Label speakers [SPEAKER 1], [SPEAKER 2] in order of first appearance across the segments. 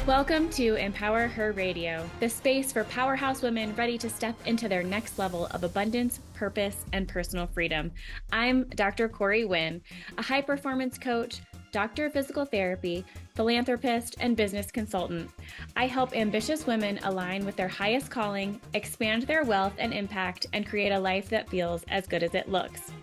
[SPEAKER 1] Welcome to Empower Her Radio, the space for powerhouse women ready to step into their next level of abundance, purpose, and personal freedom. I'm Dr. Corey Winn, a high-performance coach, doctor of physical therapy, philanthropist, and business consultant. I help ambitious women align with their highest calling, expand their wealth and impact, and create a life that feels as good as it looks.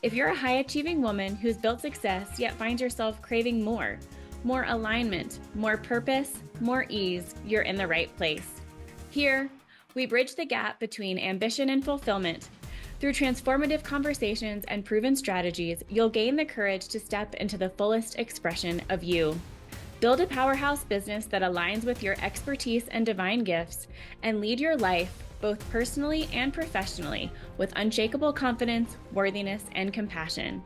[SPEAKER 1] If you're a high-achieving woman who's built success yet finds yourself craving more alignment, more purpose, more ease, you're in the right place. Here, we bridge the gap between ambition and fulfillment. Through transformative conversations and proven strategies, you'll gain the courage to step into the fullest expression of you. Build a powerhouse business that aligns with your expertise and divine gifts, and lead your life, both personally and professionally, with unshakable confidence, worthiness, and compassion.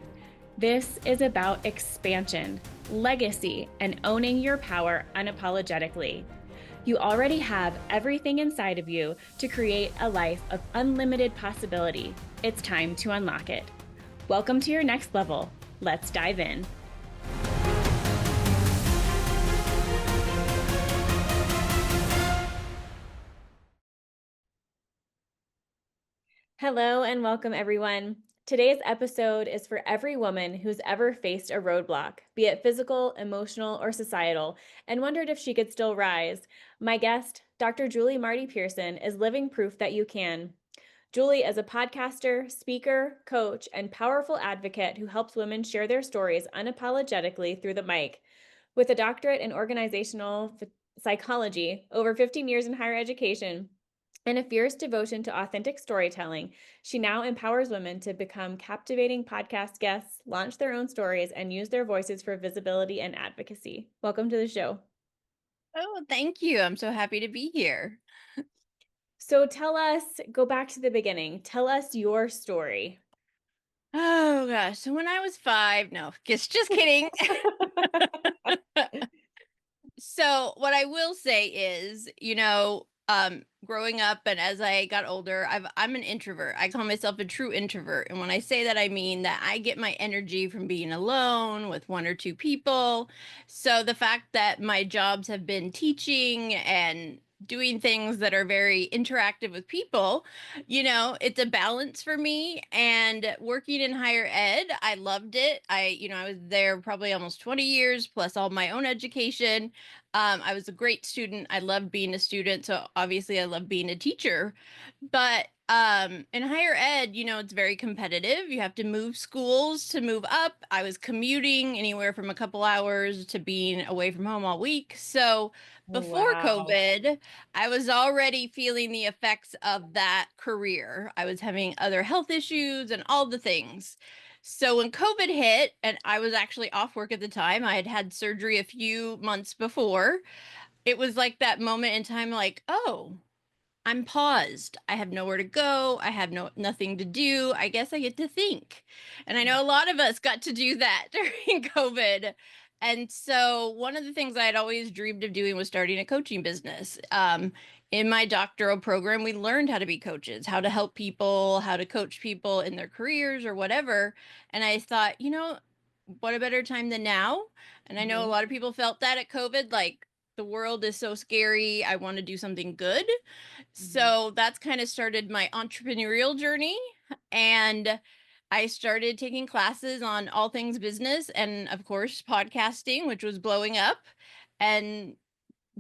[SPEAKER 1] This is about expansion, legacy, and owning your power unapologetically. You already have everything inside of you to create a life of unlimited possibility. It's time to unlock it. Welcome to your next level. Let's dive in. Hello and welcome, everyone. Today's episode is for every woman who's ever faced a roadblock, be it physical, emotional, or societal, and wondered if she could still rise. My guest, Dr. Julie Marty-Pearson, is living proof that you can. Julie is a podcaster, speaker, coach, and powerful advocate who helps women share their stories unapologetically through the mic. With a doctorate in organizational psychology, over 15 years in higher education, and a fierce devotion to authentic storytelling, she now empowers women to become captivating podcast guests, launch their own stories, and use their voices for visibility and advocacy. Welcome to the show.
[SPEAKER 2] Oh, thank you. I'm so happy to be here.
[SPEAKER 1] So go back to the beginning. Tell us your story.
[SPEAKER 2] Oh gosh. So when I was 5, no, just kidding. So what I will say is, growing up and as I got older, I'm an introvert. I call myself a true introvert. And when I say that, I mean that I get my energy from being alone with one or two people. So the fact that my jobs have been teaching and doing things that are very interactive with people, it's a balance for me. And working in higher ed, I loved it. I was there probably almost 20 years plus all my own education. I was a great student. I loved being a student. So obviously I love being a teacher. But in higher ed, it's very competitive. You have to move schools to move up. I was commuting anywhere from a couple hours to being away from home all week. So before
[SPEAKER 1] Wow.
[SPEAKER 2] COVID, I was already feeling the effects of that career. I was having other health issues and all the things. So when COVID hit, and I was actually off work at the time, I had had surgery a few months before. It was like that moment in time, like, oh, I'm paused. I have nowhere to go. I have nothing to do. I guess I get to think. And I know a lot of us got to do that during COVID. And so one of the things I had always dreamed of doing was starting a coaching business. In my doctoral program, we learned how to be coaches, how to help people, how to coach people in their careers or whatever. And I thought, what a better time than now? And I know a lot of people felt that at COVID, like the world is so scary. I want to do something good. So that's kind of started my entrepreneurial journey. And I started taking classes on all things business and, of course, podcasting, which was blowing up. And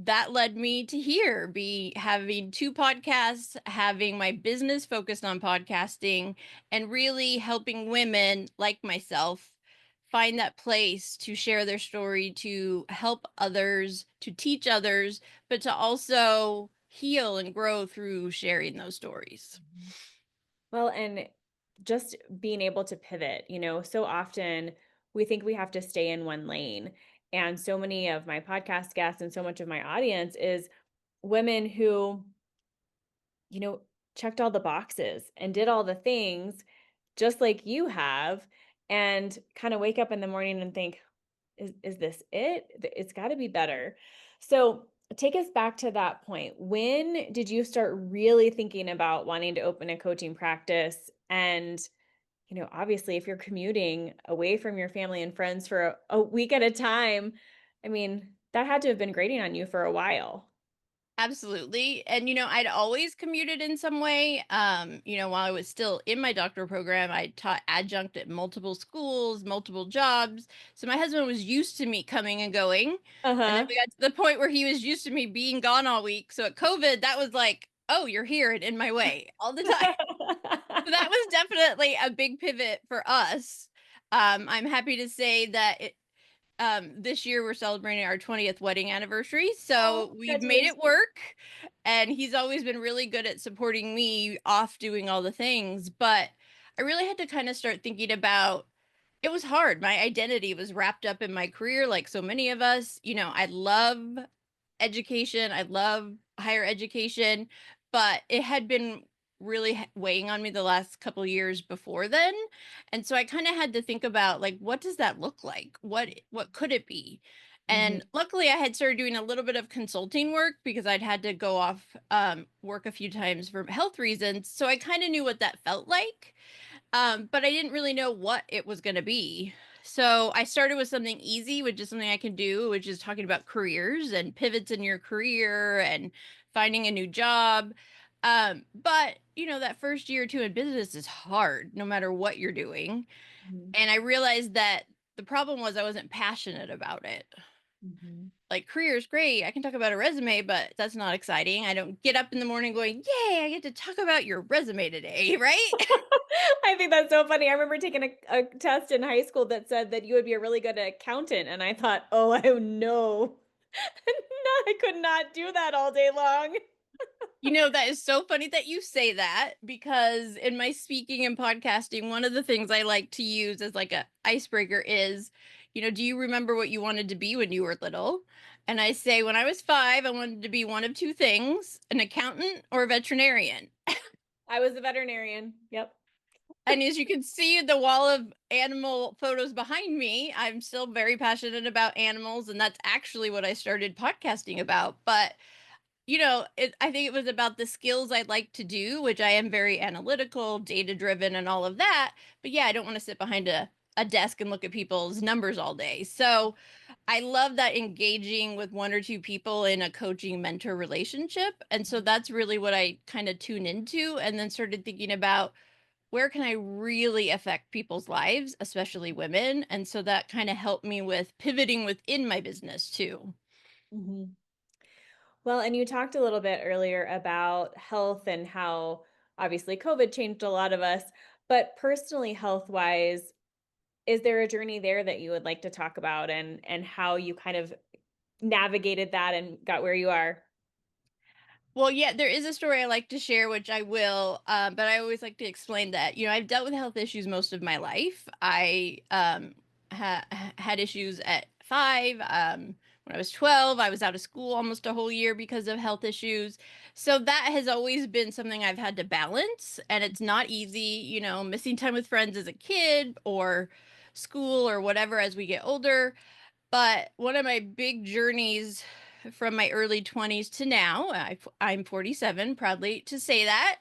[SPEAKER 2] that led me to here, be having 2 podcasts, having my business focused on podcasting, and really helping women like myself find that place to share their story, to help others, to teach others, but to also heal and grow through sharing those stories.
[SPEAKER 1] Well, and just being able to pivot, so often we think we have to stay in one lane. And so many of my podcast guests and so much of my audience is women who, checked all the boxes and did all the things just like you have, and kind of wake up in the morning and think, is this it? It's got to be better. So take us back to that point. When did you start really thinking about wanting to open a coaching practice? And, obviously, if you're commuting away from your family and friends for a week at a time, I mean, That had to have been grating on you for a while.
[SPEAKER 2] Absolutely. And I'd always commuted in some way. While I was still in my doctoral program, I taught adjunct at multiple schools, multiple jobs. So my husband was used to me coming and going. And then
[SPEAKER 1] Uh-huh.
[SPEAKER 2] we got to the point where he was used to me being gone all week. So at COVID, that was like, oh, you're here and in my way all the time. So that was definitely a big pivot for us. I'm happy to say that this year we're celebrating our 20th wedding anniversary,
[SPEAKER 1] Oh,
[SPEAKER 2] so we've made
[SPEAKER 1] congratulations.
[SPEAKER 2] it work. And he's always been really good at supporting me off doing all the things, but I really had to kind of start thinking about it was hard. My identity was wrapped up in my career like so many of us. I love education. I love higher education, but it had been really weighing on me the last couple years before then. And so I kind of had to think about like what does that look like? What could it be?
[SPEAKER 1] Mhm.
[SPEAKER 2] And luckily I had started doing a little bit of consulting work because I'd had to go off work a few times for health reasons. So I kind of knew what that felt like. But I didn't really know what it was going to be. So I started with something easy, which is something I can do, which is talking about careers and pivots in your career and finding a new job. But that first year or two in business is hard, no matter what you're doing.
[SPEAKER 1] Mhm.
[SPEAKER 2] And I realized that the problem was I wasn't passionate about it.
[SPEAKER 1] Mhm.
[SPEAKER 2] Like career is great. I can talk about a resume, but that's not exciting. I don't get up in the morning going, "Yay, I get to talk about your resume today," right?
[SPEAKER 1] I think that's so funny. I remember taking a test in high school that said that you would be a really good accountant, and I thought, "Oh, no." No, I could not do that all day long.
[SPEAKER 2] That is so funny that you say that because in my speaking and podcasting, one of the things I like to use as like a icebreaker is, do you remember what you wanted to be when you were little? And I say, when I was 5, I wanted to be one of two things, an accountant or a veterinarian.
[SPEAKER 1] I was a veterinarian. Yep.
[SPEAKER 2] And as you can see, the wall of animal photos behind me, I'm still very passionate about animals. And that's actually what I started podcasting about. But I think it was about the skills I'd like to do, which I am very analytical, data driven, and all of that. But yeah, I don't want to sit behind a desk and look at people's numbers all day. So I love that engaging with one or two people in a coaching mentor relationship. And so that's really what I kind of tune into and then started thinking about where can I really affect people's lives, especially women. And so that kind of helped me with pivoting within my business too.
[SPEAKER 1] Mhm. Well, and you talked a little bit earlier about health and how obviously COVID changed a lot of us, but personally health-wise, is there a journey there that you would like to talk about and how you kind of navigated that and got where you are?
[SPEAKER 2] Well, yeah, there is a story I like to share, which I will, but I always like to explain that, I've dealt with health issues most of my life. I had issues at 5. When I was 12, I was out of school almost a whole year because of health issues. So that has always been something I've had to balance, and it's not easy, missing time with friends as a kid or school or whatever as we get older. But one of my big journeys from my early 20s to now, I'm 47, proudly to say that,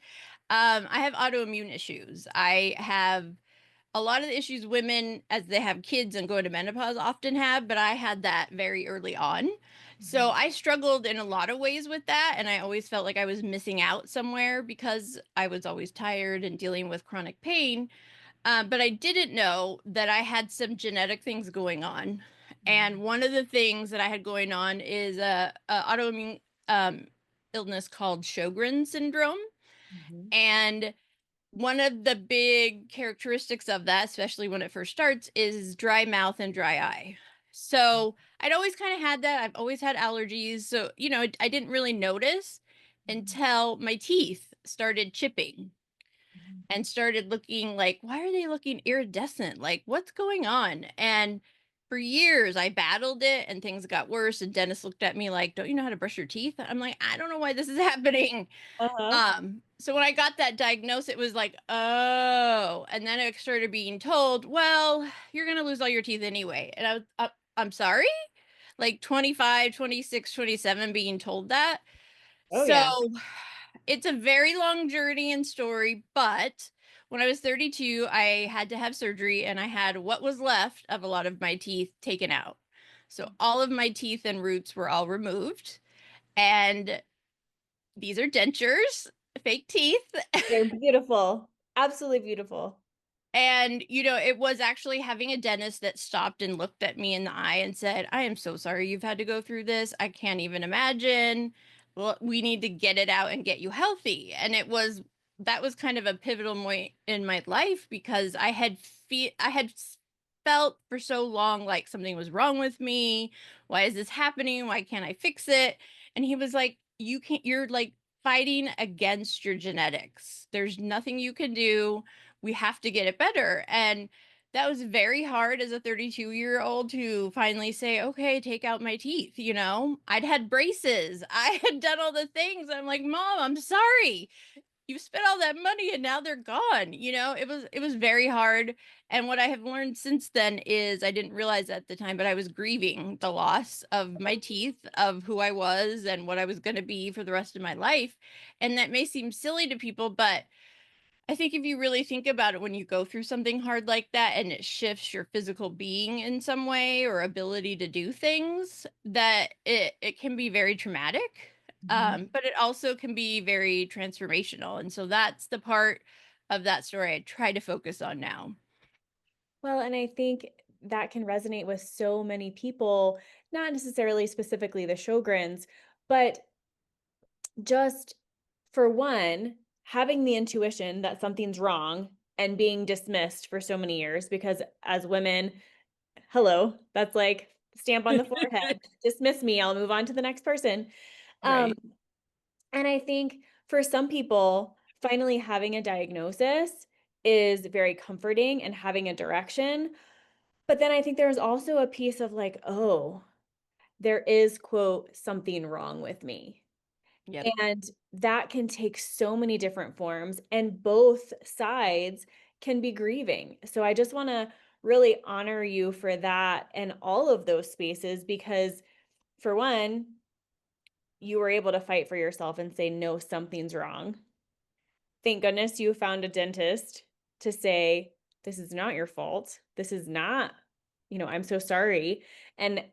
[SPEAKER 2] I have autoimmune issues. I have a lot of the issues women as they have kids and go into menopause often have, but I had that very early on. So
[SPEAKER 1] Mhm.
[SPEAKER 2] I struggled in a lot of ways with that. And I always felt like I was missing out somewhere because I was always tired and dealing with chronic pain. But I didn't know that I had some genetic things going on.
[SPEAKER 1] Mhm.
[SPEAKER 2] And one of the things that I had going on is a autoimmune um, illness called Sjogren's syndrome.
[SPEAKER 1] Mhm.
[SPEAKER 2] And one of the big characteristics of that, especially when it first starts, is dry mouth and dry eye. So I'd always kind of had that. I've always had allergies. So, I didn't really notice
[SPEAKER 1] Mhm.
[SPEAKER 2] until my teeth started chipping
[SPEAKER 1] Mhm.
[SPEAKER 2] and started looking like, why are they looking iridescent? Like, what's going on? And for years, I battled it and things got worse. And Dennis looked at me like, don't you know how to brush your teeth? I'm like, I don't know why this is happening.
[SPEAKER 1] Uh-huh.
[SPEAKER 2] So when I got that diagnosis, it was like, oh, and then I started being told, well, you're going to lose all your teeth anyway. And I'm sorry, like 25, 26, 27, being told that.
[SPEAKER 1] Oh,
[SPEAKER 2] So
[SPEAKER 1] yeah.
[SPEAKER 2] it's a very long journey and story, but when I was 32, I had to have surgery and I had what was left of a lot of my teeth taken out. So all of my teeth and roots were all removed. And these are dentures, fake teeth.
[SPEAKER 1] They're beautiful. Absolutely beautiful.
[SPEAKER 2] And, it was actually having a dentist that stopped and looked at me in the eye and said, I am so sorry you've had to go through this. I can't even imagine. Well, we need to get it out and get you healthy. And that was kind of a pivotal point in my life because I had felt for so long like something was wrong with me. Why is this happening? Why can't I fix it? And he was like, you're like fighting against your genetics. There's nothing you can do. We have to get it better. And that was very hard as a 32-year-old to finally say, okay, take out my teeth. I'd had braces. I had done all the things. I'm like, Mom, I'm sorry. You spent all that money and now they're gone. It was very hard. And what I have learned since then is I didn't realize at the time, but I was grieving the loss of my teeth, of who I was and what I was going to be for the rest of my life. And that may seem silly to people, but I think if you really think about it, when you go through something hard like that and it shifts your physical being in some way or ability to do things, that it can be very traumatic.
[SPEAKER 1] Mhm.
[SPEAKER 2] But it also can be very transformational. And so that's the part of that story I try to focus on now.
[SPEAKER 1] Well, and I think that can resonate with so many people, not necessarily specifically the Sjogrens, but just for one, having the intuition that something's wrong and being dismissed for so many years, because as women, hello, that's like stamp on the forehead, dismiss me, I'll move on to the next person. Um,
[SPEAKER 2] Right.
[SPEAKER 1] and I think for some people, finally having a diagnosis is very comforting and having a direction. But then I think there's also a piece of like, oh, there is, quote, something wrong with me.
[SPEAKER 2] Yep.
[SPEAKER 1] And that can take so many different forms, and both sides can be grieving. So I just want to really honor you for that and all of those spaces because, for one, you were able to fight for yourself and say, no, something's wrong. Thank goodness you found a dentist to say, this is not your fault. This is not, I'm so sorry. And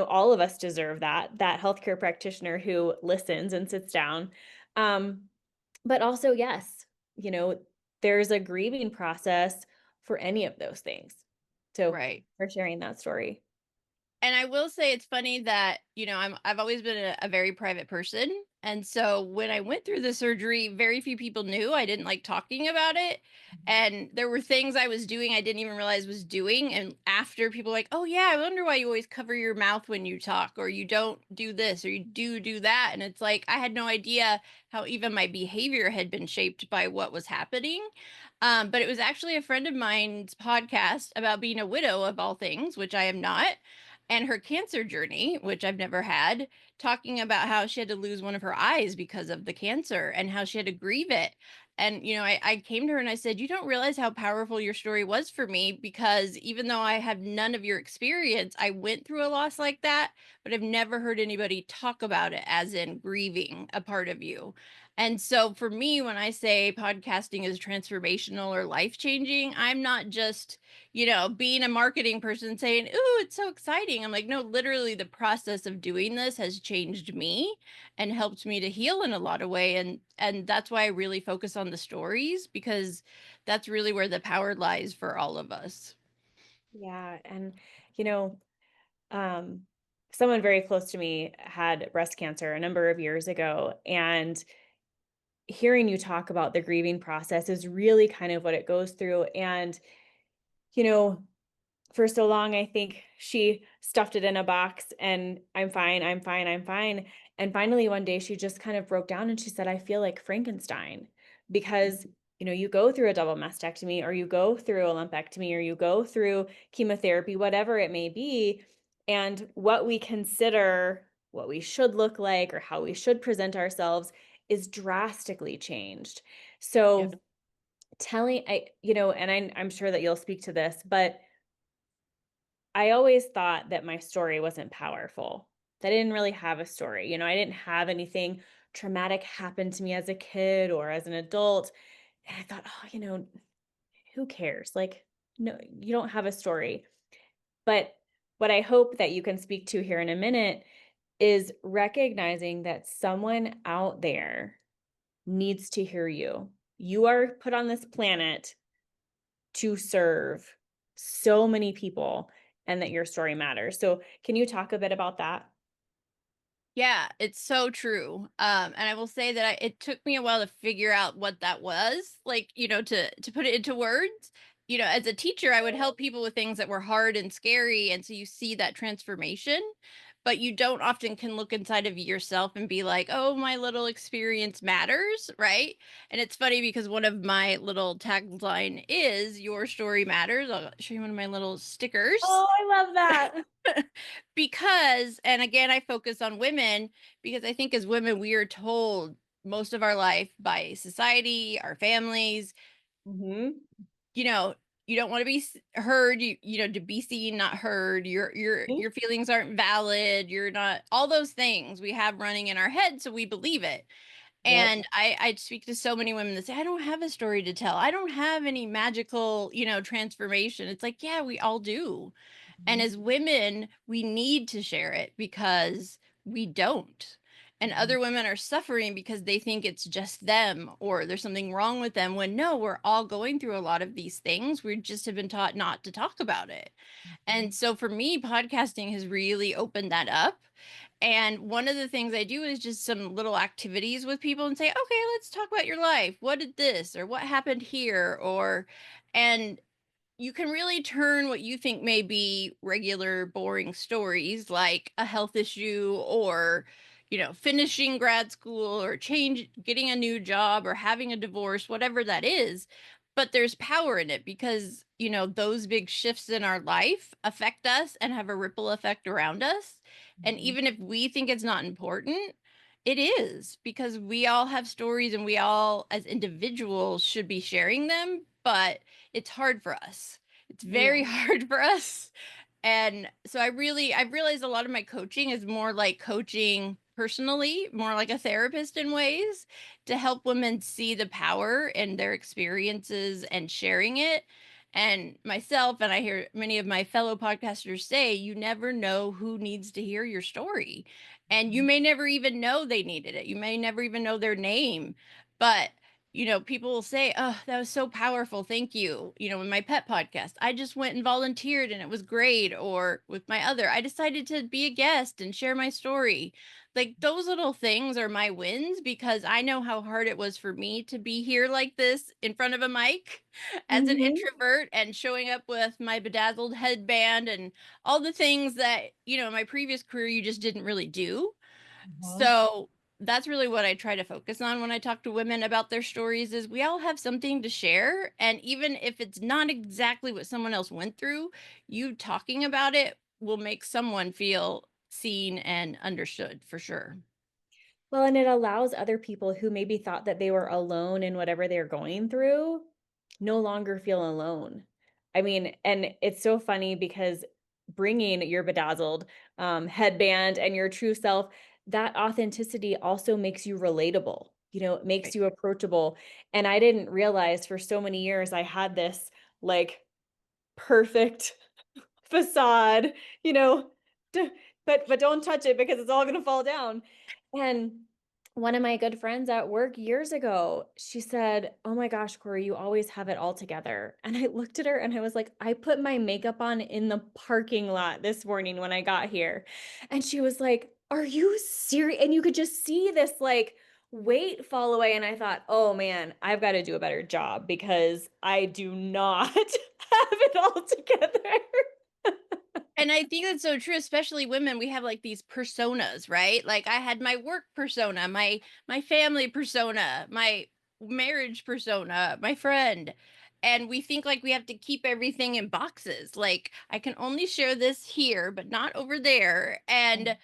[SPEAKER 1] all of us deserve that healthcare practitioner who listens and sits down. Um, but also, yes, you know, there's a grieving process for any of those things. So
[SPEAKER 2] Right.
[SPEAKER 1] for sharing that story.
[SPEAKER 2] And I will say it's funny that, I've always been a very private person. And so when I went through the surgery, very few people knew. I didn't like talking about it. And there were things I was doing I didn't even realize was doing. And after people were like, oh yeah, I wonder why you always cover your mouth when you talk, or you don't do this, or you do that. And it's like I had no idea how even my behavior had been shaped by what was happening. But it was actually a friend of mine's podcast about being a widow of all things, which I am not, and her cancer journey, which I've never had, talking about how she had to lose one of her eyes because of the cancer and how she had to grieve it. And, I came to her and I said, you don't realize how powerful your story was for me, because even though I have none of your experience, I went through a loss like that, but I've never heard anybody talk about it as in grieving a part of you. And so for me, when I say podcasting is transformational or life changing, I'm not just being a marketing person saying, ooh, it's so exciting. I'm like, no, literally the process of doing this has changed me and helped me to heal in a lot of way. And that's why I really focus on the stories, because that's really where the power lies for all of us.
[SPEAKER 1] Yeah. And, you know, um, someone very close to me had breast cancer a number of years ago. And hearing you talk about the grieving process is really kind of what it goes through. And, you know, for so long, I think she stuffed it in a box and I'm fine, I'm fine, I'm fine. And finally, one day she just kind of broke down and she said, I feel like Frankenstein because, you go through a double mastectomy or you go through a lumpectomy or you go through chemotherapy, whatever it may be. And what we consider what we should look like or how we should present ourselves is drastically changed.
[SPEAKER 2] Yep.
[SPEAKER 1] So telling, and I'm sure that you'll speak to this, but I always thought that my story wasn't powerful. That I didn't really have a story. I didn't have anything traumatic happen to me as a kid or as an adult. And I thought, oh, who cares? Like, no, you don't have a story. But what I hope that you can speak to here in a minute is recognizing that someone out there needs to hear you. You are put on this planet to serve so many people and that your story matters. So, can you talk a bit about that?
[SPEAKER 2] Yeah, it's so true. And I will say that it took me a while to figure out what that was, like, to put it into words. As a teacher, I would help people with things that were hard and scary, and so you see that transformation, but you don't often can look inside of yourself and be like, "Oh, my little experience matters," right? And it's funny because one of my little tagline is "Your story matters." I'll show you one of my little stickers.
[SPEAKER 1] Oh, I love that.
[SPEAKER 2] Because and again, I focus on women because I think as women, we are told most of our life by society, our families,
[SPEAKER 1] Mhm.
[SPEAKER 2] you know, you don't want to be heard, to be seen, not heard.
[SPEAKER 1] Mhm.
[SPEAKER 2] Your feelings aren't valid. You're not all those things we have running in our head, so we believe it.
[SPEAKER 1] Yep.
[SPEAKER 2] And I speak to so many women that say, I don't have a story to tell. I don't have any magical, transformation. It's like, yeah, we all do. And
[SPEAKER 1] Mhm.
[SPEAKER 2] as women, we need to share it because we don't. And
[SPEAKER 1] Mhm.
[SPEAKER 2] other women are suffering because they think it's just them or there's something wrong with them when no, we're all going through a lot of these things. We just have been taught not to talk about it. And so for me, podcasting has really opened that up. And one of the things I do is just some little activities with people and say, okay, let's talk about your life. What did this or what happened here? And you can really turn what you think may be regular boring stories like a health issue or finishing grad school or getting a new job or having a divorce, whatever that is, but there's power in it because those big shifts in our life affect us and have a ripple effect around us. And
[SPEAKER 1] Mhm.
[SPEAKER 2] even if we think it's not important, it is, because we all have stories and we all as individuals should be sharing them, but it's hard for us. It's very
[SPEAKER 1] Yeah.
[SPEAKER 2] hard for us. And so I've realized a lot of my coaching is more like coaching personally, more like a therapist in ways to help women see the power in their experiences and sharing it. And myself, and I hear many of my fellow podcasters say, you never know who needs to hear your story. And you
[SPEAKER 1] Mhm.
[SPEAKER 2] may never even know they needed it. You may never even know their name. But people will say, "Oh, that was so powerful. Thank you." In my pet podcast, I just went and volunteered and it was great. Or with my other, I decided to be a guest and share my story. Like those little things are my wins because I know how hard it was for me to be here like this in front of a mic as an
[SPEAKER 1] Mhm.
[SPEAKER 2] introvert and showing up with my bedazzled headband and all the things that, in my previous career you just didn't really do.
[SPEAKER 1] Mhm.
[SPEAKER 2] So that's really what I try to focus on when I talk to women about their stories is we all have something to share, and even if it's not exactly what someone else went through, you talking about it will make someone feel seen and understood for sure.
[SPEAKER 1] Well, and it allows other people who maybe thought that they were alone in whatever they're going through no longer feel alone. I mean, and it's so funny because bringing your bedazzled headband and your true self, that authenticity also makes you relatable. It makes
[SPEAKER 2] Right.
[SPEAKER 1] you approachable. And I didn't realize for so many years I had this like perfect facade, you know, d but don't touch it because it's all gonna fall down. And one of my good friends at work years ago, she said, "Oh my gosh, Corey, you always have it all together." And I looked at her and I was like, "I put my makeup on in the parking lot this morning when I got here." And she was like, "Are you serious?" And you could just see this like weight fall away. And I thought, "Oh man, I've got to do a better job because I do not have it all together."
[SPEAKER 2] And I think that's so true, especially women. We have like these personas, right? Like I had my work persona, my family persona, my marriage persona, my friend. And we think like we have to keep everything in boxes. Like I can only share this here, but not over there. And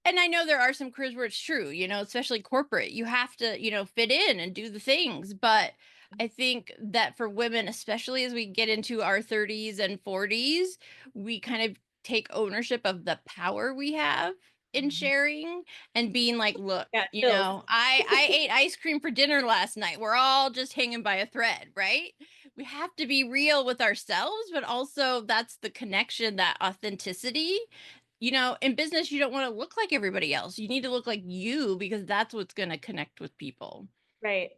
[SPEAKER 2] I know there are some careers where it's true, especially corporate. You have to, fit in and do the things. But I think that for women, especially as we get into our 30s and 40s, we kind of take ownership of the power we have in sharing and being like, look,
[SPEAKER 1] Got chills.
[SPEAKER 2] I ate ice cream for dinner last night. We're all just hanging by a thread, right? we have to be real with ourselves, but also that's the connection, that authenticity. In business, you don't want to look like everybody else. You need to look like you because that's what's going to connect with people.
[SPEAKER 1] Right.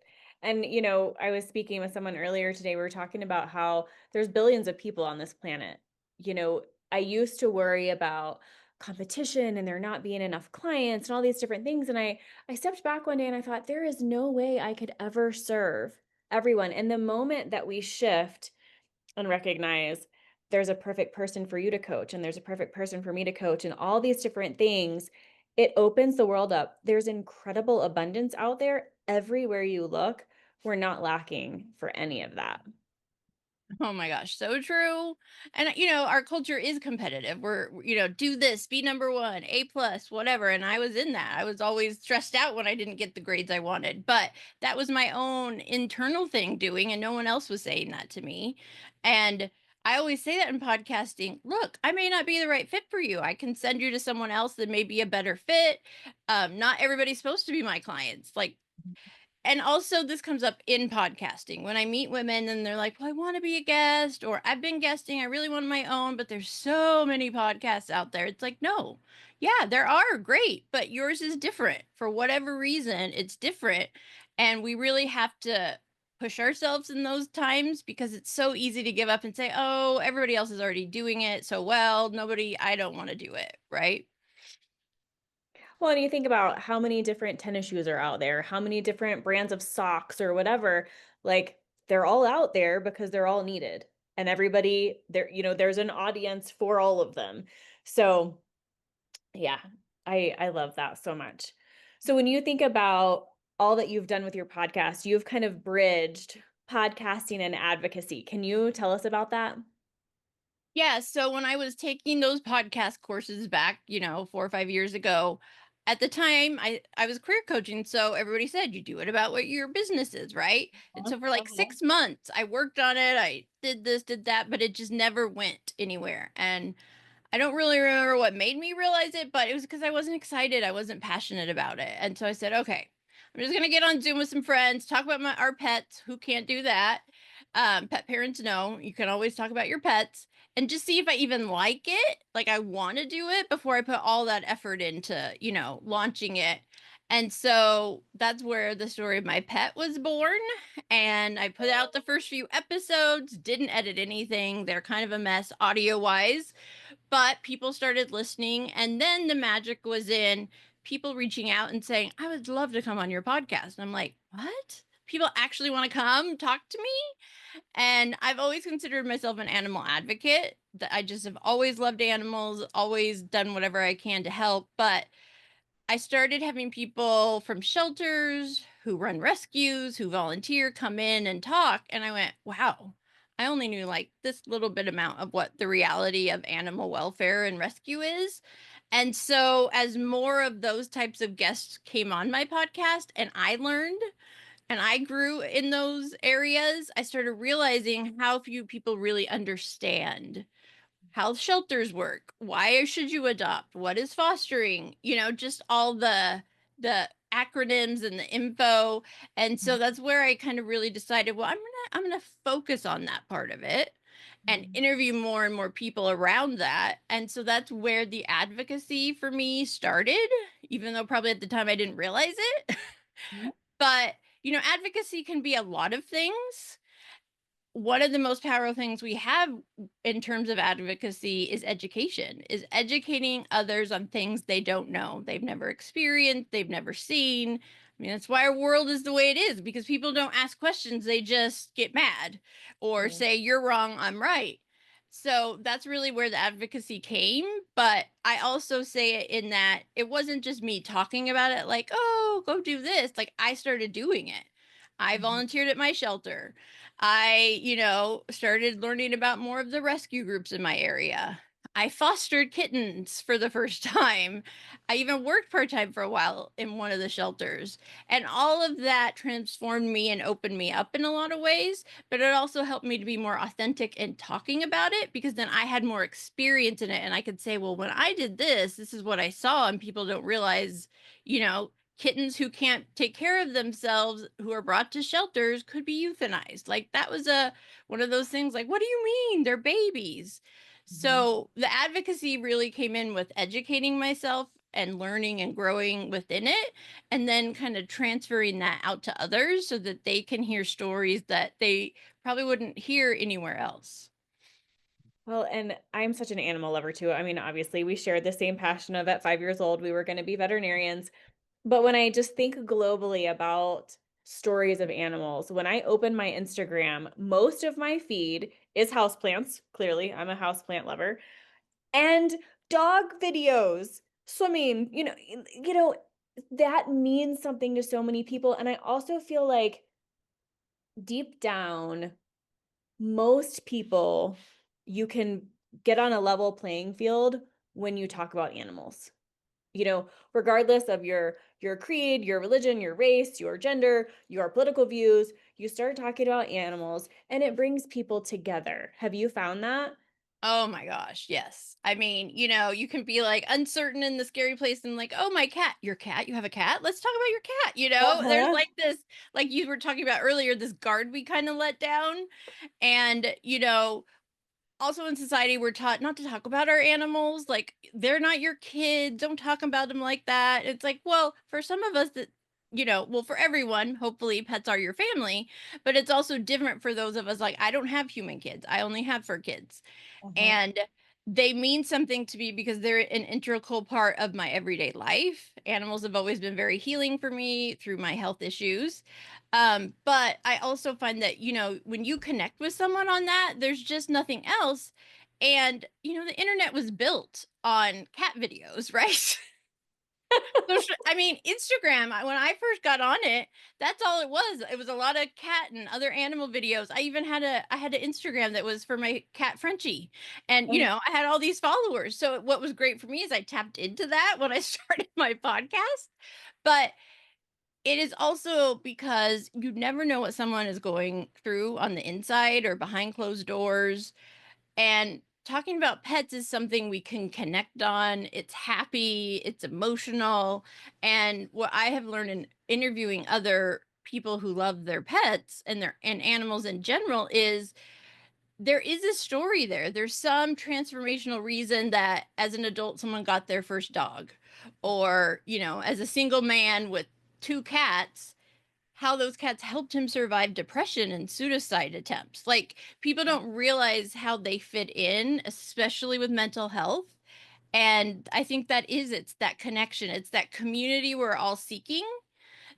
[SPEAKER 1] And, I was speaking with someone earlier today. We were talking about how there's billions of people on this planet. You know, I used to worry about competition and there not being enough clients and all these different things. And I stepped back one day and I thought, there is no way I could ever serve everyone. And the moment that we shift and recognize there's a perfect person for you to coach and there's a perfect person for me to coach and all these different things, it opens the world up. There's incredible abundance out there everywhere you look. We're not lacking for any of that.
[SPEAKER 2] Oh my gosh, so true. And our culture is competitive. Do this, be number one, A plus, whatever. And I was in that. I was always stressed out when I didn't get the grades I wanted. But that was my own internal thing doing, and no one else was saying that to me. And I always say that in podcasting. Look, I may not be the right fit for you. I can send you to someone else that may be a better fit. Not everybody's supposed to be my clients. Like, and also this comes up in podcasting when I meet women and they're like, well, I want to be a guest, or I've been guesting, I really want my own, but there's so many podcasts out there. It's like, no, yeah, there are, great, but yours is different. For whatever reason, it's different. And we really have to push ourselves in those times because it's so easy to give up and say, oh, everybody else is already doing it so well, I don't want to do it, right?
[SPEAKER 1] Well, and you think about how many different tennis shoes are out there, how many different brands of socks or whatever, like they're all out there because they're all needed. And everybody there, there's an audience for all of them. So, yeah, I love that so much. So when you think about all that you've done with your podcast, you've kind of bridged podcasting and advocacy. Can you tell us about that?
[SPEAKER 2] Yeah, so when I was taking those podcast courses back, 4 or 5 years ago, at the time I was career coaching, so everybody said you do it about what your business is, right? And so for like
[SPEAKER 1] Uh-huh.
[SPEAKER 2] 6 months, I worked on it. I did this, did that, but it just never went anywhere. And I don't really remember what made me realize it, but it was because I wasn't excited. I wasn't passionate about it. And so I said, okay, I'm just gonna get on Zoom with some friends, talk about our pets. Who can't do that? Pet parents know you can always talk about your pets and just see if I even like it. Like I want to do it before I put all that effort into, launching it. And so that's where the story of my pet was born. And I put out the first few episodes, didn't edit anything. They're kind of a mess audio wise, but people started listening. And then the magic was in people reaching out and saying, I would love to come on your podcast. And I'm like, what? People actually want to come talk to me? And I've always considered myself an animal advocate. That I just have always loved animals, always done whatever I can to help. But I started having people from shelters who run rescues, who volunteer, come in and talk. And I went, wow, I only knew like this little bit amount of what the reality of animal welfare and rescue is. And so, as more of those types of guests came on my podcast and I learned and I grew in those areas, I started realizing how few people really understand how shelters work. Why should you adopt? What is fostering? Just all the acronyms and the info. And so that's where I kind of really decided, well, I'm going to focus on that part of it and interview more and more people around that. And so that's where the advocacy for me started, even though probably at the time I didn't realize it.
[SPEAKER 1] Mhm.
[SPEAKER 2] But, advocacy can be a lot of things. One of the most powerful things we have in terms of advocacy is education, is educating others on things they don't know, they've never experienced, they've never seen. I mean, that's why our world is the way it is, because people don't ask questions, they just get mad or
[SPEAKER 1] Yeah.
[SPEAKER 2] say, you're wrong, I'm right. So that's really where the advocacy came. But I also say it in that it wasn't just me talking about it, like, oh, go do this. Like, I started doing it. I
[SPEAKER 1] Mhm.
[SPEAKER 2] volunteered at my shelter. I, started learning about more of the rescue groups in my area. I fostered kittens for the first time. I even worked part time for a while in one of the shelters. And all of that transformed me and opened me up in a lot of ways. But it also helped me to be more authentic in talking about it because then I had more experience in it. And I could say, well, when I did this, this is what I saw. And people don't realize, you know, kittens who can't take care of themselves, who are brought to shelters, could be euthanized. Like that was a one of those things like, what do you mean? They're babies.
[SPEAKER 1] Mhm.
[SPEAKER 2] So the advocacy really came in with educating myself and learning and growing within it, and then kind of transferring that out to others so that they can hear stories that they probably wouldn't hear anywhere else.
[SPEAKER 1] Well, and I'm such an animal lover too. I mean, obviously, we shared the same passion of at 5 years old, we were going to be veterinarians. But when I just think globally about stories of animals, when I open my Instagram, most of my feed is houseplants. Clearly, I'm a houseplant lover, and dog videos, swimming, that means something to so many people. And I also feel like deep down, most people, you can get on a level playing field when you talk about animals. Regardless of your creed, your religion, your race, your gender, your political views, you start talking about animals and it brings people together. Have you found that?
[SPEAKER 2] Oh my gosh, yes. I mean, you can be like uncertain in the scary place and like, oh, my cat, your cat, you have a cat? Let's talk about your cat. There's
[SPEAKER 1] Uh-huh.
[SPEAKER 2] like this, like you were talking about earlier, this guard we kind of let down. And, also in society, we're taught not to talk about our animals. Like, they're not your kids. Don't talk about them like that. It's like, well, for some of us that, well, for everyone, hopefully pets are your family, but it's also different for those of us like, I don't have human kids. I only have fur kids,
[SPEAKER 1] Uh-huh.
[SPEAKER 2] and they mean something to me because they're an integral part of my everyday life. Animals have always been very healing for me through my health issues. But I also find that, when you connect with someone on that, there's just nothing else. And, the internet was built on cat videos, right? I mean, Instagram, when I first got on it, that's all it was. It was a lot of cat and other animal videos. I had an Instagram that was for my cat Frenchie. And, I had all these followers. So what was great for me is I tapped into that when I started my podcast. But it is also because you never know what someone is going through on the inside or behind closed doors. And talking about pets is something we can connect on. It's happy, it's emotional. And what I have learned in interviewing other people who love their pets and animals in general is there is a story there. There's some transformational reason that as an adult someone got their first dog, or, as a single man with two cats, how those cats helped him survive depression and suicide attempts. Like, people don't realize how they fit in, especially with mental health. And I think it's that connection, it's that community we're all seeking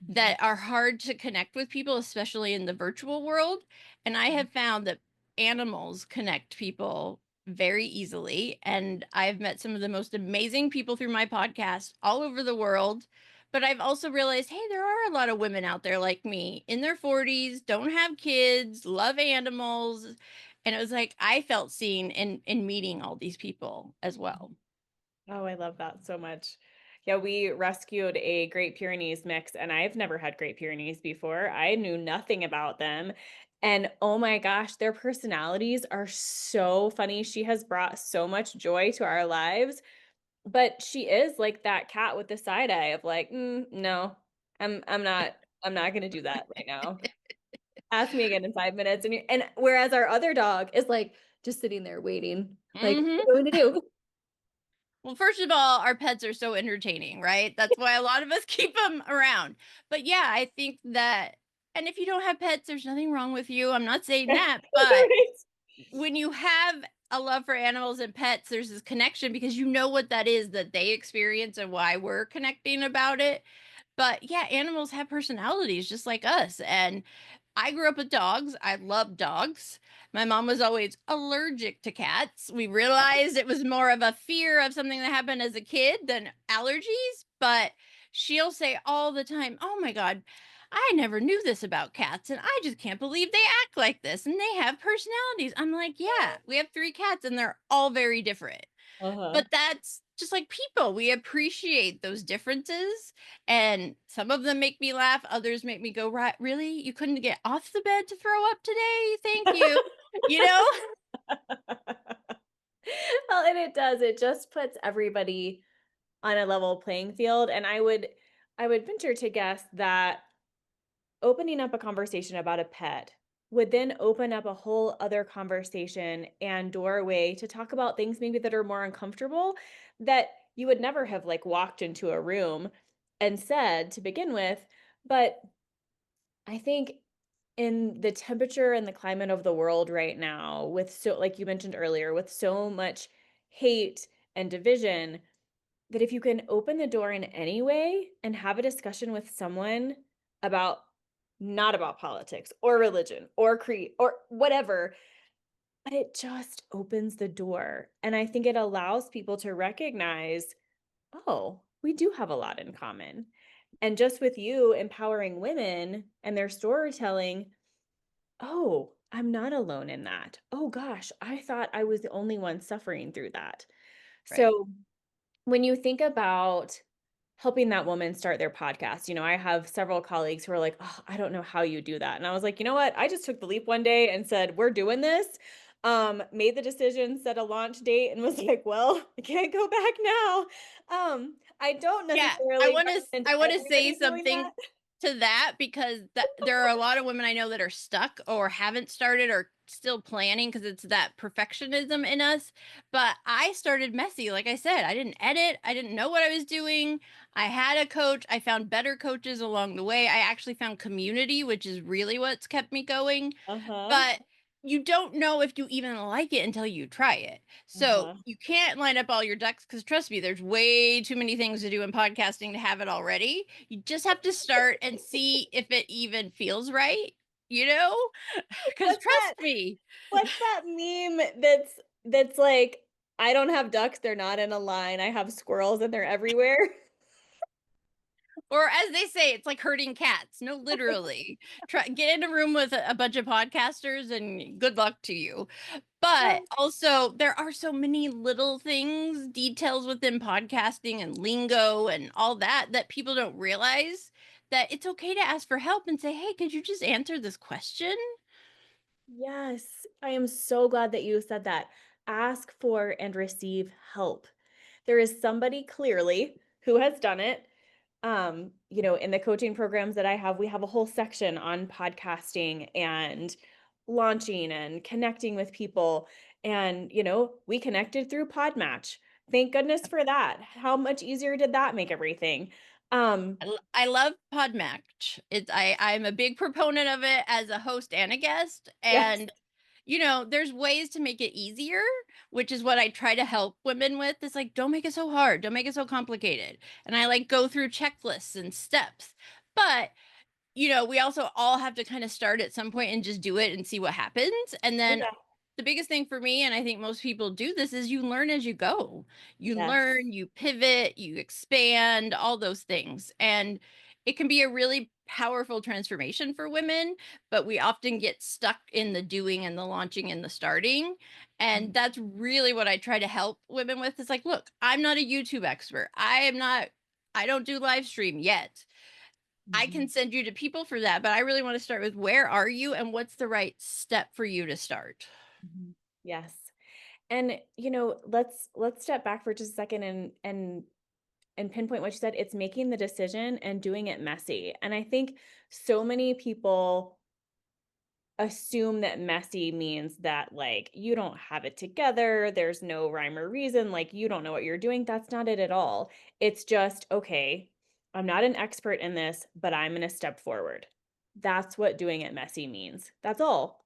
[SPEAKER 1] Mhm.
[SPEAKER 2] that are hard to connect with people, especially in the virtual world. And I have found that animals connect people very easily. And I've met some of the most amazing people through my podcast all over the world. But I've also realized, hey, there are a lot of women out there like me in their 40s, don't have kids, love animals. And it was like I felt seen in meeting all these people as well.
[SPEAKER 1] Oh, I love that so much. Yeah, we rescued a Great Pyrenees mix, and I've never had Great Pyrenees before. I knew nothing about them. And oh my gosh, their personalities are so funny. She has brought so much joy to our lives, but she is like that cat with the side eye of like, no, I'm not gonna do that right now. Ask me again in 5 minutes. And whereas our other dog is like just sitting there waiting, like,
[SPEAKER 2] Hmm.
[SPEAKER 1] what are we going to do?
[SPEAKER 2] Well, first of all, our pets are so entertaining, right? That's why a lot of us keep them around. But yeah, I think that, and if you don't have pets, there's nothing wrong with you. I'm not saying that. But
[SPEAKER 1] Right.
[SPEAKER 2] when you have a love for animals and pets, there's this connection because you know what that is that they experience and why we're connecting about it. But yeah, animals have personalities just like us. And I grew up with dogs. I love dogs. My mom was always allergic to cats. We realized it was more of a fear of something that happened as a kid than allergies. But she'll say all the time, oh my God, I never knew this about cats. And I just can't believe they act like this and they have personalities. I'm like, yeah, we have three cats and they're all very different.
[SPEAKER 1] Uh-huh.
[SPEAKER 2] But that's just like people. We appreciate those differences. And some of them make me laugh. Others make me go, right, really? You couldn't get off the bed to throw up today? Thank you. You know?
[SPEAKER 1] Well, and it does. It just puts everybody on a level playing field. And I would I would venture to guess that opening up a conversation about a pet would then open up a whole other conversation and doorway to talk about things maybe that are more uncomfortable that you would never have like walked into a room and said to begin with. But I think in the temperature and the climate of the world right now, with so, like you mentioned earlier, with so much hate and division, that if you can open the door in any way and have a discussion with someone about not about politics or religion or creed or whatever, but it just opens the door. And I think it allows people to recognize, oh, we do have a lot in common. And just with you empowering women and their storytelling, oh, I'm not alone in that. Oh gosh, I thought I was the only one suffering through that.
[SPEAKER 2] Right.
[SPEAKER 1] So when you think about helping that woman start their podcast, I have several colleagues who are like, "Oh, I don't know how you do that." And I was like, "You know what? I just took the leap one day and said, "We're doing this." Made the decision, set a launch date and was like, "Well, I can't go back now." I don't
[SPEAKER 2] Yeah, I
[SPEAKER 1] necessarily
[SPEAKER 2] want to
[SPEAKER 1] recommend
[SPEAKER 2] I want to say
[SPEAKER 1] everybody doing
[SPEAKER 2] something
[SPEAKER 1] that.
[SPEAKER 2] to that because there are a lot of women I know that are stuck or haven't started or still planning because it's that perfectionism in us. But I started messy. Like I said, I didn't edit, I didn't know what I was doing. I had a coach, I found better coaches along the way. I actually found community, which is really what's kept me going.
[SPEAKER 1] Uh-huh.
[SPEAKER 2] But you don't know if you even like it until you try it. So
[SPEAKER 1] Uh-huh.
[SPEAKER 2] you can't line up all your ducks because trust me, there's way too many things to do in podcasting to have it already. You just have to start and see if it even feels right, you know? Because
[SPEAKER 1] What's
[SPEAKER 2] trust
[SPEAKER 1] that?
[SPEAKER 2] me,
[SPEAKER 1] What's that meme that's like, I don't have ducks, they're not in a line. I have squirrels and they're everywhere.
[SPEAKER 2] or as they say, it's like herding cats. No, literally. Try get in a room with a bunch of podcasters and good luck to you. But
[SPEAKER 1] Well,
[SPEAKER 2] also, there are so many little things, details within podcasting and lingo and all that that people don't realize that it's okay to ask for help and say, "Hey, could you just answer this question?"
[SPEAKER 1] yes, I am so glad that you said that. Ask for and receive help. There is somebody clearly who has done it. In the coaching programs that I have, we have a whole section on podcasting and launching and connecting with people. And, we connected through Podmatch. Thank goodness for that. How much easier did that make everything? Um,
[SPEAKER 2] I love Podmatch. I'm a big proponent of it as a host and a guest,
[SPEAKER 1] yes.
[SPEAKER 2] and there's ways to make it easier, which is what I try to help women with. It's like, don't make it so hard, don't make it so complicated. And I like go through checklists and steps. But we also all have to kind of start at some point and just do it and see what happens. And
[SPEAKER 1] Oh,
[SPEAKER 2] then
[SPEAKER 1] yeah.
[SPEAKER 2] the biggest thing for me, and I think most people do this, is you learn as you go. You
[SPEAKER 1] Yes.
[SPEAKER 2] learn, you pivot, you expand, all those things. And it can be a really powerful transformation for women, but we often get stuck in the doing and the launching and the starting. And that's really what I try to help women with. It's like, look, I'm not a YouTube expert. I don't do live stream yet. I can
[SPEAKER 1] Mhm.
[SPEAKER 2] send you to people for that, but I really want to start with where are you and what's the right step for you to start?
[SPEAKER 1] Mhm. Yes. And let's step back for just a second and pinpoint what you said. It's making the decision and doing it messy. And I think so many people assume that messy means that like you don't have it together, there's no rhyme or reason, like you don't know what you're doing. That's not it at all. It's just, okay, I'm not an expert in this, but I'm going to step forward. That's what doing it messy means. That's all.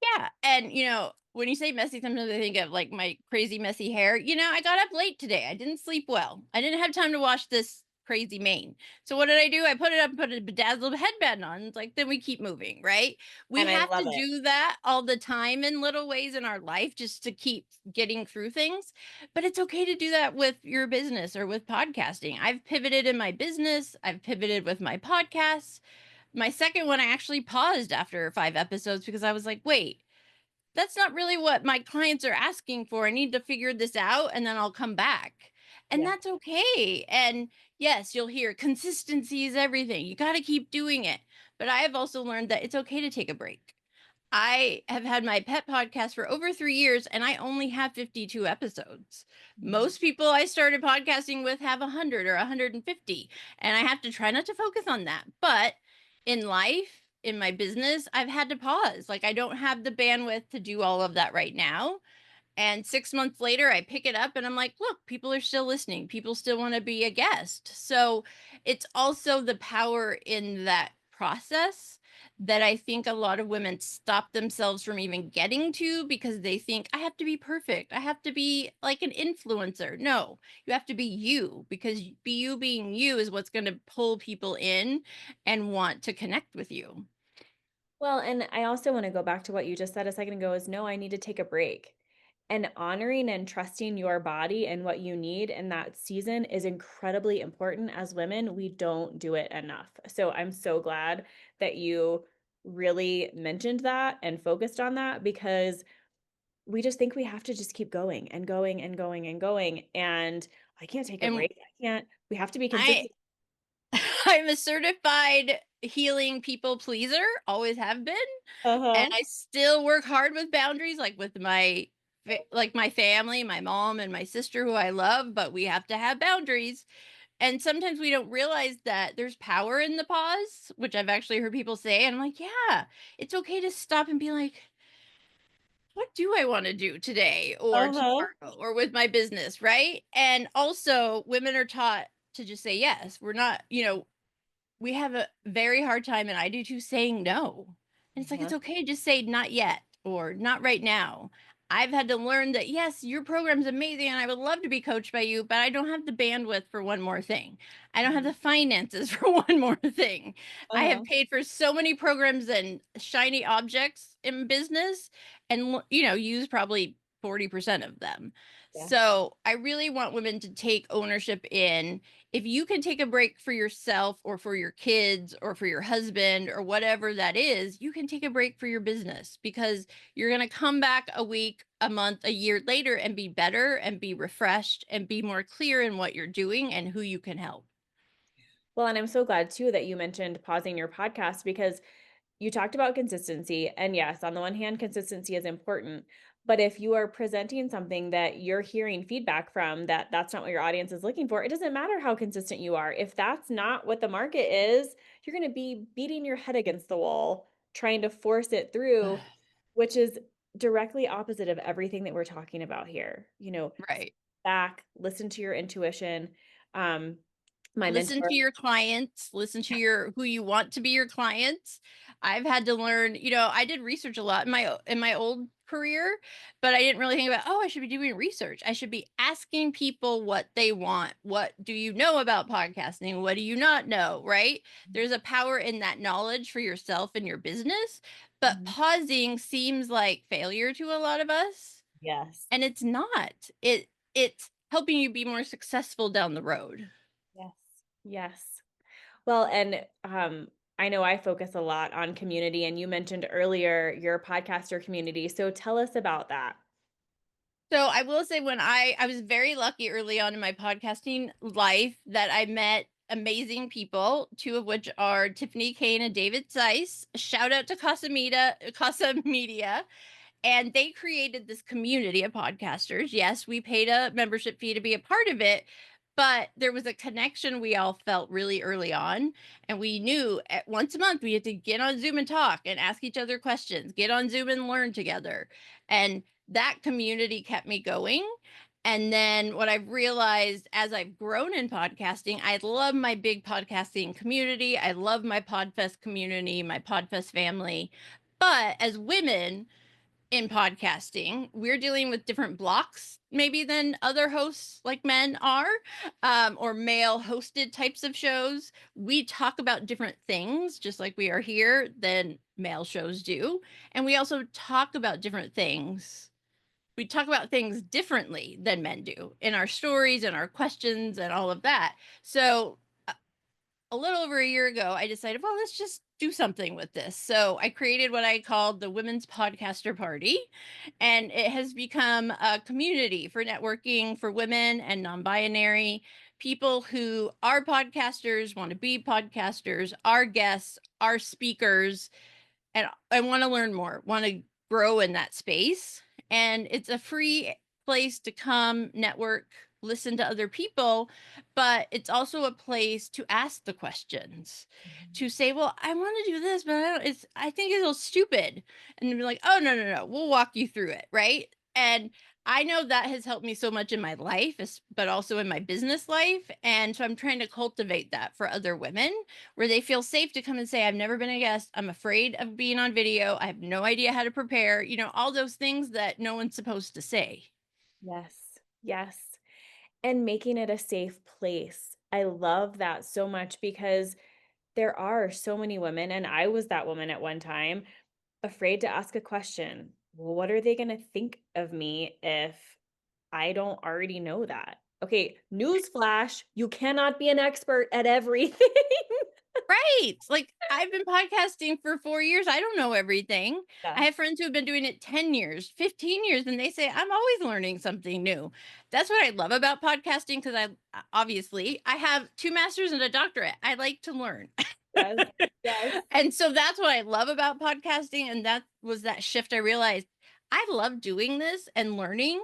[SPEAKER 2] Yeah, and, when you say messy, sometimes I think of, like, my crazy messy hair. I got up late today, I didn't sleep well. I didn't have time to wash this crazy mane. So what did I do? I put it up and put a bedazzled headband on. It's like, then we keep moving, right? We
[SPEAKER 1] And I
[SPEAKER 2] have
[SPEAKER 1] love
[SPEAKER 2] to
[SPEAKER 1] it.
[SPEAKER 2] do that all the time in little ways in our life just to keep getting through things, but it's okay to do that with your business or with podcasting. I've pivoted in my business, I've pivoted with my podcasts. My second one, I actually paused after 5 episodes because I was like, "Wait, that's not really what my clients are asking for. I need to figure this out and then I'll come back." And
[SPEAKER 1] Yeah.
[SPEAKER 2] that's okay. And yes, you'll hear consistency is everything. You got to keep doing it. But I have also learned that it's okay to take a break. I have had my pet podcast for over 3 years, and I only have 52 episodes.
[SPEAKER 1] Mhm.
[SPEAKER 2] Most people I started podcasting with have 100 or 150, and I have to try not to focus on that. But in life, in my business, I've had to pause. Like, I don't have the bandwidth to do all of that right now. And 6 months later, I pick it up and I'm like, look, people are still listening. People still want to be a guest. So it's also the power in that process that I think a lot of women stop themselves from even getting to because they think, I have to be perfect. I have to be like an influencer. No, you have to be you because be you being you is what's going to pull people in and want to connect with you.
[SPEAKER 1] Well, and I also want to go back to what you just said a second ago is no, I need to take a break. And honoring and trusting your body and what you need in that season is incredibly important. As women, we don't do it enough. So I'm so glad that you really mentioned that and focused on that because we just think we have to just keep going and going and going and going. And I can't take a
[SPEAKER 2] And
[SPEAKER 1] break. I can't, we have to be
[SPEAKER 2] I
[SPEAKER 1] consistent.
[SPEAKER 2] I'm a certified healing people pleaser, always have been, and
[SPEAKER 1] Uh-huh.
[SPEAKER 2] I still work hard with boundaries, like with my family, my mom and my sister who I love, but we have to have boundaries. And sometimes we don't realize that there's power in the pause, which I've actually heard people say, and I'm like, yeah, it's okay to stop and be like, what do I want to do today or
[SPEAKER 1] Uh-huh.
[SPEAKER 2] tomorrow or with my business, right? And also, women are taught to just say yes. We're not, we have a very hard time, and I do too, saying no. And it's like,
[SPEAKER 1] Uh-huh.
[SPEAKER 2] it's okay, just say not yet or not right now. I've had to learn that, yes, your program's amazing and I would love to be coached by you, but I don't have the bandwidth for one more thing. I don't have
[SPEAKER 1] Mhm.
[SPEAKER 2] the finances for one more thing. I have
[SPEAKER 1] Uh-huh.
[SPEAKER 2] paid for so many programs and shiny objects in business and, use probably 40% of them.
[SPEAKER 1] Yeah.
[SPEAKER 2] So I really want women to take ownership in if you can take a break for yourself or for your kids or for your husband or whatever that is, you can take a break for your business because you're going to come back a week, a month, a year later and be better and be refreshed and be more clear in what you're doing and who you can help.
[SPEAKER 1] Well, and I'm so glad too that you mentioned pausing your podcast because you talked about consistency. And yes, on the one hand, consistency is important. But if you are presenting something that you're hearing feedback from that that's not what your audience is looking for, it doesn't matter how consistent you are. If that's not what the market is, you're going to be beating your head against the wall trying to force it through, which is directly opposite of everything that we're talking about here.
[SPEAKER 2] Right.
[SPEAKER 1] Back, listen to your intuition. Um, my
[SPEAKER 2] Listen
[SPEAKER 1] mentor.
[SPEAKER 2] to your clients, listen to your who you want to be your clients. I've had to learn, I did research a lot in my old career, but I didn't really think about, oh, I should be doing research. I should be asking people what they want. What do you know about podcasting? What do you not know, right? There's a power in that knowledge for yourself and your business, but
[SPEAKER 1] Mhm.
[SPEAKER 2] pausing seems like failure to a lot of us,
[SPEAKER 1] Yes.
[SPEAKER 2] and it's not. It's helping you be more successful down the road.
[SPEAKER 1] Yes. Yes. Well, and I know I focus a lot on community, and you mentioned earlier your podcaster community. So tell us about that.
[SPEAKER 2] So I will say when I was very lucky early on in my podcasting life that I met amazing people, two of which are Tiffany Kane and David Zeiss. Shout out to Casa Media. And they created this community of podcasters. Yes, we paid a membership fee to be a part of it, but there was a connection we all felt really early on. And we knew at once a month we had to get on Zoom and talk and ask each other questions, get on Zoom and learn together. And that community kept me going. And then what I've realized as I've grown in podcasting, I love my big podcasting community. I love my Podfest community, my Podfest family. But as women, in podcasting, we're dealing with different blocks maybe than other hosts like men are, or male hosted types of shows. We talk about different things, just like we are here, than male shows do. And we also talk about different things. We talk about things differently than men do in our stories and our questions and all of that. So a little over a year ago, I decided, well, let's just do something with this. So I created what I called the Women's Podcaster Party, and it has become a community for networking for women and non binary people who are podcasters, want to be podcasters, our guests, our speakers. and I want to learn more, want to grow in that space. And it's a free place to come, network, listen to other people, but it's also a place to ask the questions,
[SPEAKER 1] Mhm.
[SPEAKER 2] to say, well, I want to do this, but I think it's a little stupid. And then be like, oh, no, no, no, we'll walk you through it. Right. And I know that has helped me so much in my life, but also in my business life. And so I'm trying to cultivate that for other women where they feel safe to come and say, I've never been a guest. I'm afraid of being on video. I have no idea how to prepare, all those things that no one's supposed to say.
[SPEAKER 1] Yes. Yes. And making it a safe place. I love that so much because there are so many women, and I was that woman at one time, afraid to ask a question. Well, what are they going to think of me if I don't already know that? Okay, newsflash, you cannot be an expert at everything.
[SPEAKER 2] Right. Like I've been podcasting for 4 years. I don't know everything. I
[SPEAKER 1] Yeah.
[SPEAKER 2] have friends who have been doing it 10 years, 15 years, and they say, I'm always learning something new. That's what I love about podcasting because obviously I have 2 masters and a doctorate. I like to learn.
[SPEAKER 1] Yes. Yes.
[SPEAKER 2] And so that's what I love about podcasting. And that was that shift. I realized I love doing this and learning.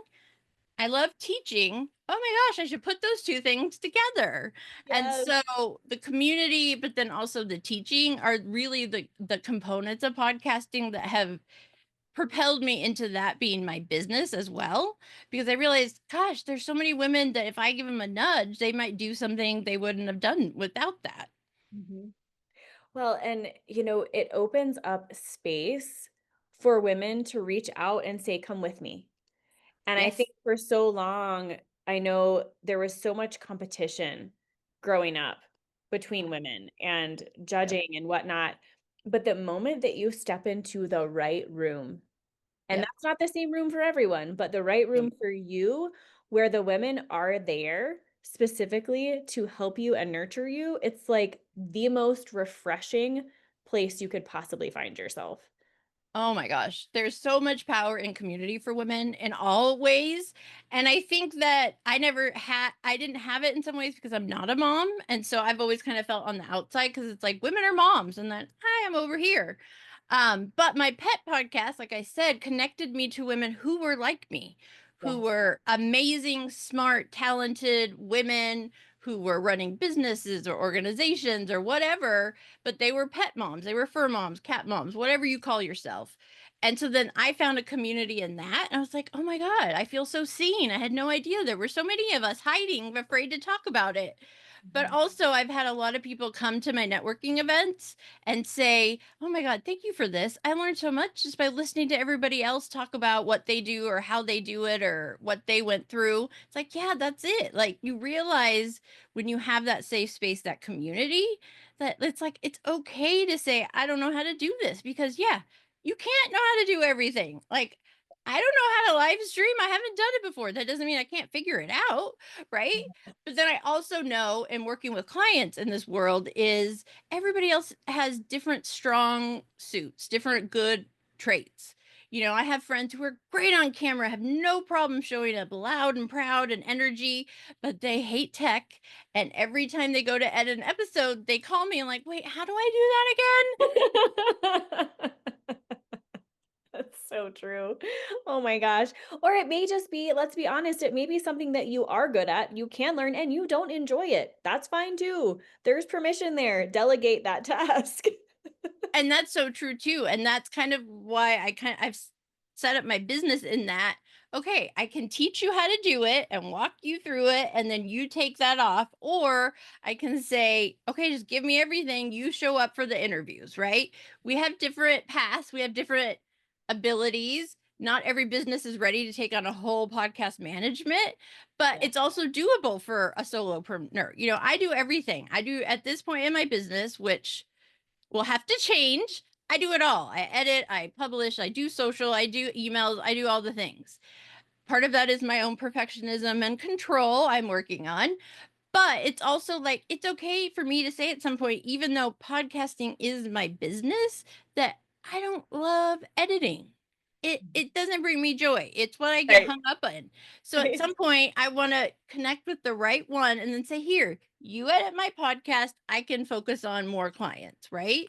[SPEAKER 2] I love teaching. Oh my gosh, I should put those 2 things together. And
[SPEAKER 1] Yes.
[SPEAKER 2] so the community, but then also the teaching are really the components of podcasting that have propelled me into that being my business as well. Because I realized, gosh, there's so many women that if I give them a nudge, they might do something they wouldn't have done without that.
[SPEAKER 1] Mhm. Well, and it opens up space for women to reach out and say, come with me. And I
[SPEAKER 2] Yes.
[SPEAKER 1] think for so long, I know there was so much competition growing up between women and
[SPEAKER 2] Yep.
[SPEAKER 1] judging and whatnot. But the moment that you step into the right room, and
[SPEAKER 2] Yep.
[SPEAKER 1] that's not the same room for everyone, but the right
[SPEAKER 2] Yep.
[SPEAKER 1] room for you, where the women are there specifically to help you and nurture you, it's like the most refreshing place you could possibly find yourself.
[SPEAKER 2] Oh my gosh, there's so much power in community for women in all ways. And I think that I didn't have it in some ways because I'm not a mom. And so I've always kind of felt on the outside because it's like women are moms and then hi, I'm over here. But my pet podcast, like I said, connected me to women who were like me, who
[SPEAKER 1] Yes.
[SPEAKER 2] were amazing, smart, talented women who were running businesses or organizations or whatever, but they were pet moms, they were fur moms, cat moms, whatever you call yourself. And so then I found a community in that. And I was like, oh my God, I feel so seen. I had no idea there were so many of us hiding, afraid to talk about it. But
[SPEAKER 1] Mhm.
[SPEAKER 2] also, I've had a lot of people come to my networking events and say, oh my God, thank you for this. I learned so much just by listening to everybody else talk about what they do or how they do it or what they went through. It's like, yeah, that's it. Like, you realize when you have that safe space, that community, that it's like, it's okay to say, I don't know how to do this because, yeah, you can't know how to do everything. Like, I don't know how to live stream. I haven't done it before. That doesn't mean I can't figure it out. Right. But then I also know in working with clients in this world is everybody else has different strong suits, different good traits. I have friends who are great on camera, have no problem showing up loud and proud and energy, but they hate tech. And every time they go to edit an episode, they call me and like, wait, how do I do that again?
[SPEAKER 1] That's so true. Oh my gosh. Or it may just be, let's be honest, it may be something that you are good at, you can learn, and you don't enjoy it. That's fine too. There's permission there. Delegate that task.
[SPEAKER 2] And that's so true too, and that's kind of why I've set up my business in that, okay, I can teach you how to do it and walk you through it, and then you take that off, or I can say, okay, just give me everything, you show up for the interviews, right? We have different paths, we have different abilities. Not every business is ready to take on a whole podcast management, but
[SPEAKER 1] Yeah.
[SPEAKER 2] it's also doable for a solopreneur. I do everything. I do at this point in my business, which will have to change. I do it all. I edit, I publish, I do social, I do emails, I do all the things. Part of that is my own perfectionism and control I'm working on. But it's also like, it's okay for me to say at some point, even though podcasting is my business, that I don't love editing. It doesn't bring me joy. It's what I get
[SPEAKER 1] Right.
[SPEAKER 2] hung up on. So at
[SPEAKER 1] Right.
[SPEAKER 2] some point, I want to connect with the right one and then say, here, you edit my podcast. I can focus on more clients, right?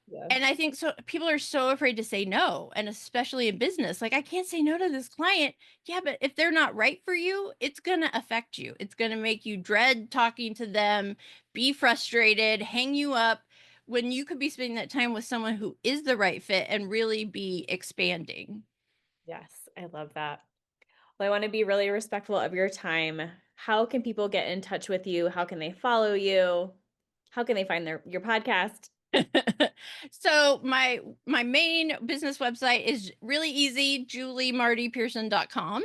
[SPEAKER 1] Yeah.
[SPEAKER 2] And I think so people are so afraid to say no, and especially in business. Like, I can't say no to this client. Yeah, but if they're not right for you, it's going to affect you. It's going to make you dread talking to them, be frustrated, hang you up when you could be spending that time with someone who is the right fit and really be expanding.
[SPEAKER 1] Yes, I love that. Well, I want to be really respectful of your time. How can people get in touch with you? How can they follow you? How can they find your podcast?
[SPEAKER 2] So my main business website is really easy, juliemartypearson.com.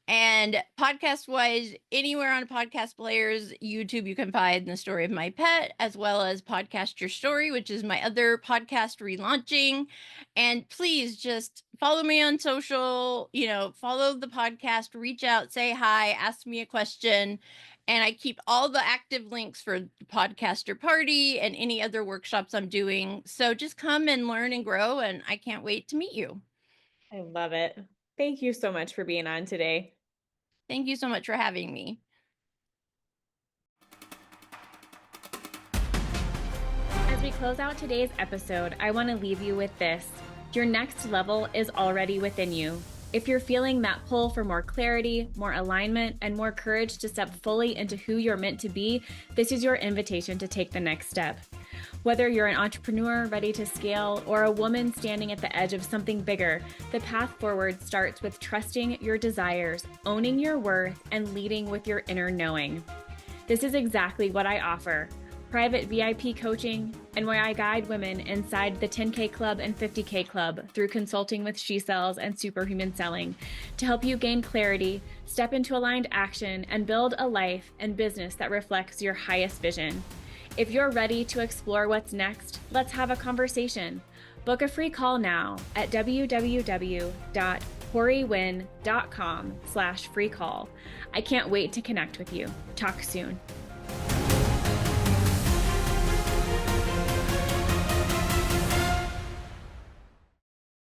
[SPEAKER 2] And podcast wise, anywhere on podcast players, YouTube, you can find The Story of My Pet, as well as Podcast Your Story, which is my other podcast relaunching. And please just follow me on social, follow the podcast, reach out, say hi, ask me a question. And I keep all the active links for the podcaster party and any other workshops I'm doing. So just come and learn and grow. And I can't wait to meet you.
[SPEAKER 1] I love it. Thank you so much for being on today.
[SPEAKER 2] Thank you so much for having me.
[SPEAKER 1] As we close out today's episode, I want to leave you with this. Your next level is already within you. If you're feeling that pull for more clarity, more alignment, and more courage to step fully into who you're meant to be, this is your invitation to take the next step. Whether you're an entrepreneur ready to scale or a woman standing at the edge of something bigger, the path forward starts with trusting your desires, owning your worth, and leading with your inner knowing. This is exactly what I offer. Private VIP coaching, and where I guide women inside the 10K Club and 50K Club through consulting with She Sells and Superhuman Selling to help you gain clarity, step into aligned action, and build a life and business that reflects your highest vision. If you're ready to explore what's next, let's have a conversation. Book a free call now at www.corywinn.com/free call. I can't wait to connect with you. Talk soon.